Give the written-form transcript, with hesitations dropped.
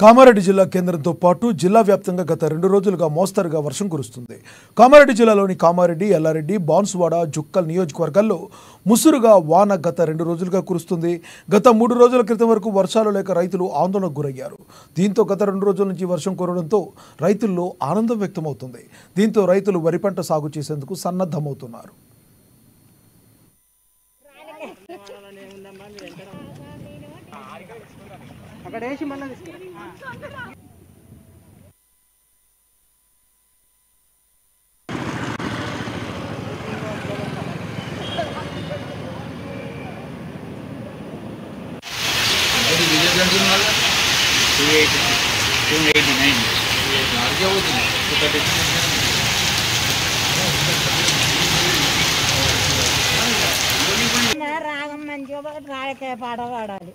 కామారెడ్డి జిల్లా కేంద్రంతో పాటు జిల్లా వ్యాప్తంగా గత 2 రోజులుగా మోస్తరుగా వర్షం కురుస్తుంది. కామారెడ్డి జిల్లాలోని కామారెడ్డి, ఎల్లారెడ్డి, బాన్సువాడ, జుక్కల్ నియోజకవర్గాల్లో ముసురుగా వాన గత 2 రోజులుగా కురుస్తుంది. గత 3 రోజుల క్రితం వరకు వర్షాలు లేక రైతులు ఆందోళనకు గురయ్యారు. దీంతో గత 2 రోజుల నుంచి వర్షం కురవడంతో రైతుల్లో ఆనందం వ్యక్తమవుతుంది. దీంతో రైతులు వరి పంట సాగు చేసేందుకు సన్నద్ధమవుతున్నారు. రాగం మంచిగా రాయకాయ పాట పాడాలి.